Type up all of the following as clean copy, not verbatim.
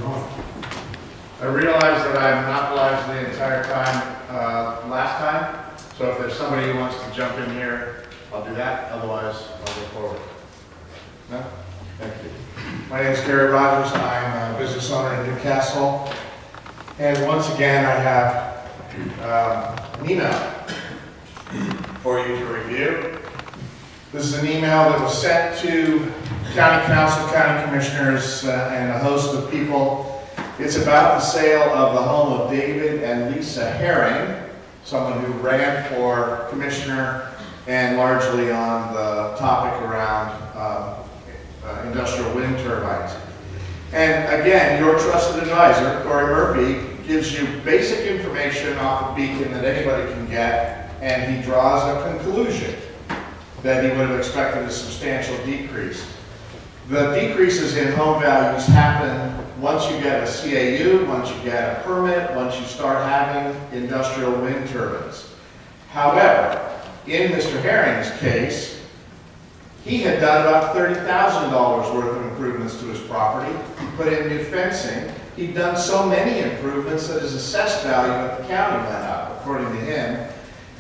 going? I realize that I'm not live the entire time last time, so if there's somebody who wants to jump in here, I'll do that. Otherwise, I'll go forward. No? Thank you. My name is Gary Rogers. I'm a business owner in Newcastle. And once again, I have an email for you to review. This is an email that was sent to County Council, County Commissioners, and a host of people. It's about the sale of the home of David and Lisa Herring, someone who ran for commissioner and largely on the topic around industrial wind turbines. And again, your trusted advisor, Corey Murphy, gives you basic information off of Beacon that anybody can get, and he draws a conclusion that he would have expected a substantial decrease. The decreases in home values happen once you get a CAU, once you get a permit, once you start having industrial wind turbines. However, in Mr. Herring's case, he had done about $30,000 worth of improvements to his property. He put in new fencing. He'd done so many improvements that his assessed value at the county went up, according to him.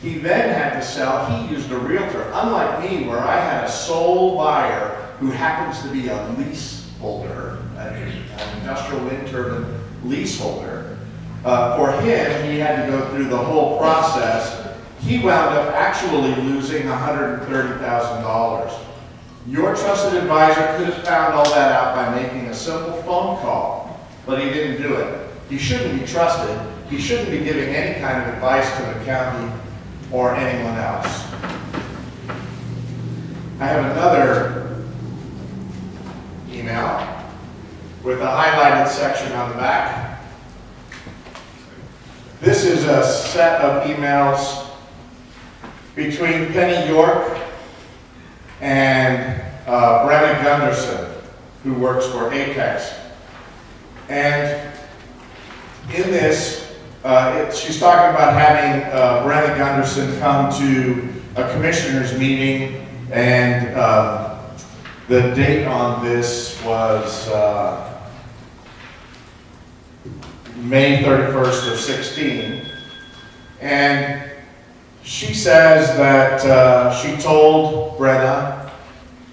He then had to sell. He used a realtor, unlike me, where I had a sole buyer who happens to be a leaseholder, an industrial wind turbine leaseholder. For him, he had to go through the whole process. He wound up actually losing $130,000. Your trusted advisor could have found all that out by making a simple phone call, but he didn't do it. He shouldn't be trusted. He shouldn't be giving any kind of advice to the county or anyone else. I have another email with a highlighted section on the back. This is a set of emails between Penny York and Brenna Gunderson, who works for Apex. And in this, she's talking about having Brenna Gunderson come to a commissioners meeting, and the date on this was May 31st of 16. And she says that she told Brenna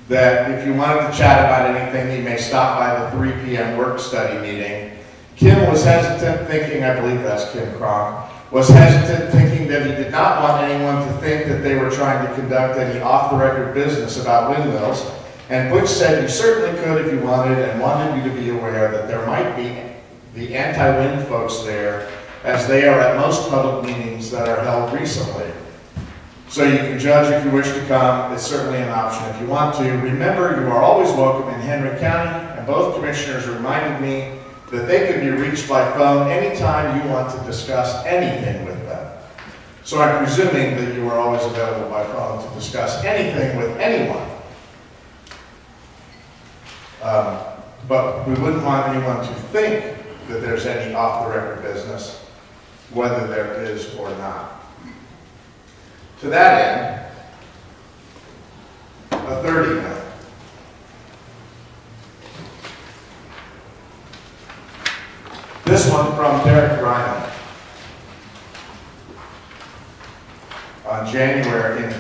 that if you wanted to chat about anything, you may stop by the 3 p.m. work study meeting. Kim was hesitant, thinking, I believe that's Kim Cronk, was hesitant, thinking that he did not want anyone to think that they were trying to conduct any off-the-record business about windmills. And Butch said you certainly could if you wanted, and wanted you to be aware that there might be the anti-wind folks there, as they are at most public meetings that are held recently. So you can judge if you wish to come. It's certainly an option if you want to. Remember, you are always welcome in Henry County, and both commissioners reminded me that they can be reached by phone anytime you want to discuss anything with them. So I'm presuming that you are always available by phone to discuss anything with anyone. But we wouldn't want anyone to think that there's any off-the-record business, whether there is or not. To that end, a third email. This one from Derek Ryan on January of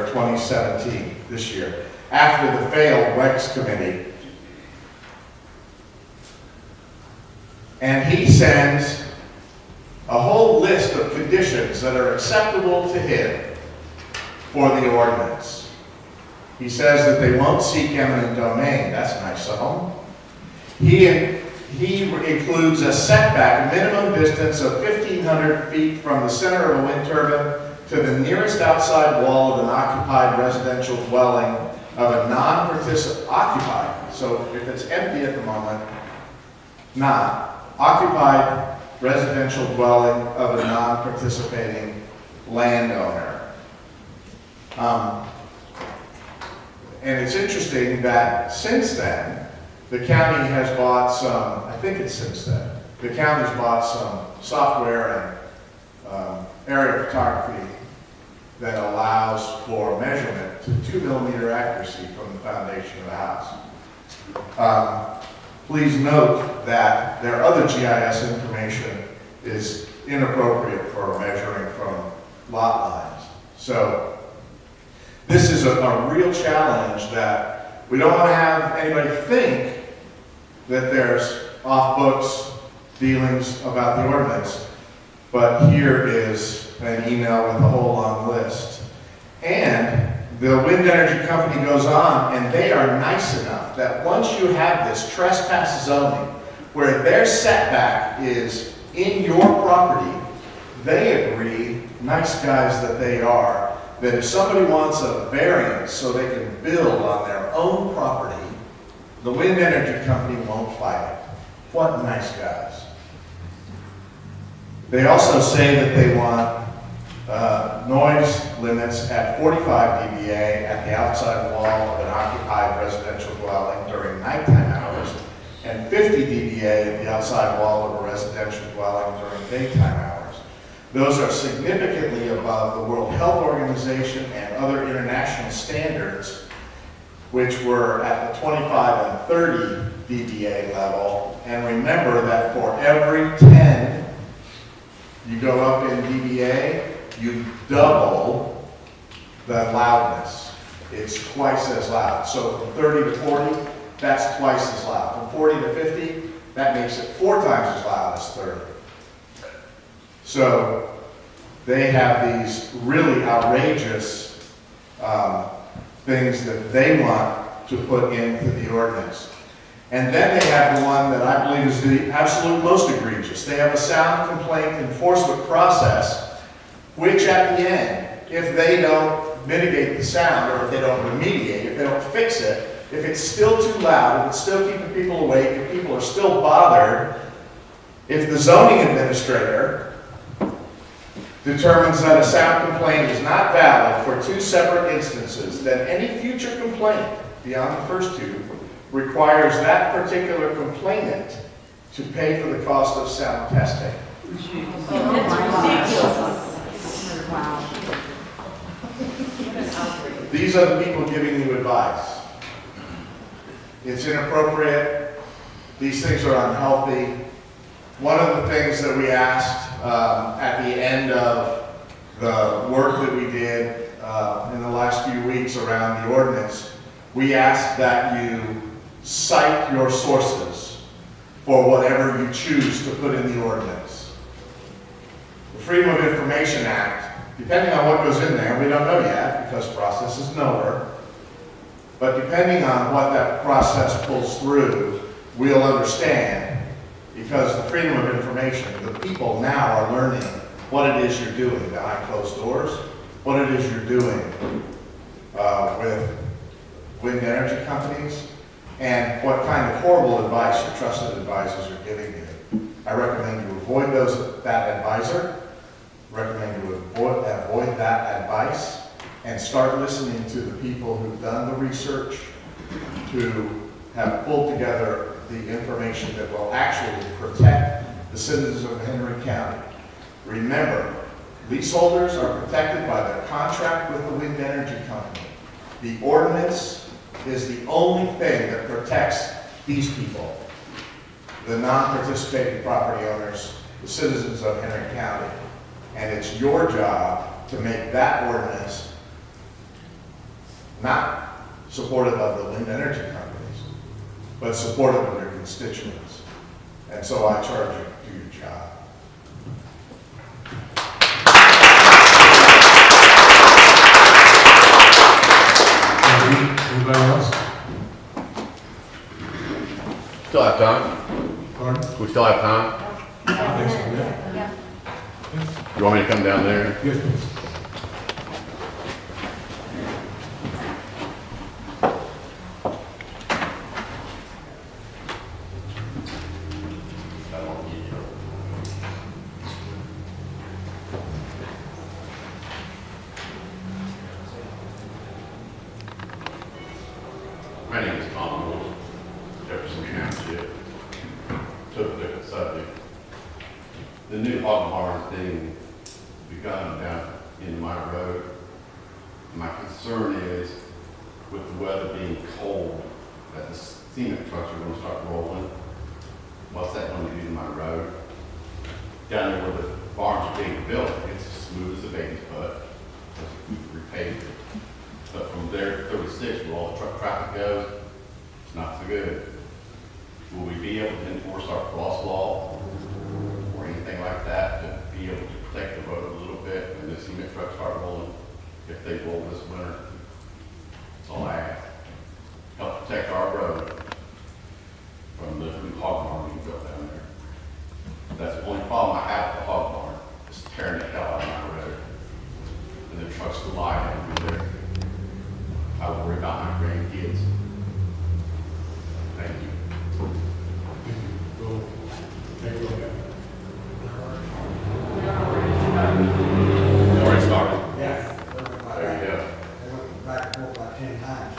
2017, this year, after the failed WEX committee. And he sends a whole list of conditions that are acceptable to him for the ordinance. He says that they won't seek eminent domain. That's nice of him. He includes a setback, a minimum distance of 1,500 feet from the center of a wind turbine to the nearest outside wall of an occupied residential dwelling of a non-participant, occupied, so if it's empty at the moment, not, occupied residential dwelling of a non-participating landowner. And it's interesting that since then, the county has bought some, I think it's since then, the county's bought some software and aerial photography that allows for measurement to 2 millimeter accuracy from the foundation of the house. please note that their other GIS information is inappropriate for measuring from lot lines. So this is a real challenge that we don't want to have anybody think that there's off-books dealings about the ordinance, but here is an email with a whole long list. And the wind energy company goes on, and they are nice enough that once you have this trespass zoning, where their setback is in your property, they agree, nice guys that they are, that if somebody wants a variance so they can build on their own property, the wind energy company won't fight it. What nice guys. They also say that they want noise limits at 45 dBA at the outside wall of an occupied residential dwelling during nighttime hours, and 50 dBA at the outside wall of a residential dwelling during daytime hours. Those are significantly above the World Health Organization and other international standards, which were at the 25 and 30 dBA level. And remember that for every 10 you go up in dBA, you double the loudness. It's twice as loud. So from 30 to 40, that's twice as loud. From 40 to 50, that makes it 4 times as loud as 30. So they have these really outrageous things that they want to put into the ordinance. And then they have the one that I believe is the absolute most egregious. They have a sound complaint enforcement process, which at the end, if they don't mitigate the sound, or if they don't remediate, if they don't fix it, if it's still too loud, if it's still keeping people awake, if people are still bothered, if the zoning administrator determines that a sound complaint is not valid for 2 separate instances, then any future complaint beyond the first 2 requires that particular complainant to pay for the cost of sound testing. Wow. These are the people giving you advice. It's inappropriate. These things are unhealthy. One of the things that we asked at the end of the work that we did in the last few weeks around the ordinance, we asked that you cite your sources for whatever you choose to put in the ordinance. The Freedom of Information Act, depending on what goes in there, we don't know yet because process is nowhere, but depending on what that process pulls through, we'll understand, because the Freedom of Information, the people now are learning what it is you're doing behind closed doors, what it is you're doing with wind energy companies, and what kind of horrible advice your trusted advisors are giving you. I recommend you avoid that advisor, recommend you avoid that advice, and start listening to the people who've done the research, to have pulled together the information that will actually protect the citizens of Henry County. Remember, leaseholders are protected by their contract with the wind energy company. The ordinance is the only thing that protects these people, the non-participating property owners, the citizens of Henry County. And it's your job to make that ordinance not supportive of the wind energy companies, but supportive of their constituents. And so I charge you to do your job. Anybody else? Still have time? Pardon? We still have time? I think so, yeah. You want me to come down there? Yes, please. My name is Tom Wolf, Jefferson Township. Took a different subject. The new hog barn thing begun down in my road. My concern is with the weather being cold, that the cement trucks are going to start rolling. down there where the barns are being built, it's as smooth as a baby's butt, because we repaved it. But from there to 36, where all the truck traffic goes, it's not so good. Will we be able to enforce our cross law or anything like that to be able to protect the road a little bit when the cement trucks start rolling, if they roll this winter? That's all I ask. Help protect our road from the new hog barn being built down there. That's the only problem I have with the hog barn, is tearing the hell out of my road. And the trucks collide through there. I worry about my grandkids. Thank you. We'll take a look at it. You already started? Yeah. There you go. They went back and forth like 10 times.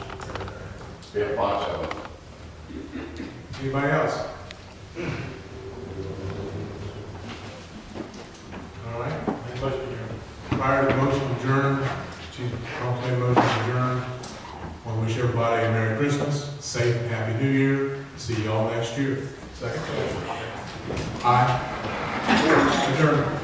Be a bunch of them. Anybody else? All right. Prior to the motion to adjourn, Chief Cronklin, motion to adjourn. I want to wish everybody a Merry Christmas, safe and Happy New Year. See you all next year. Second. Aye. Adjourn.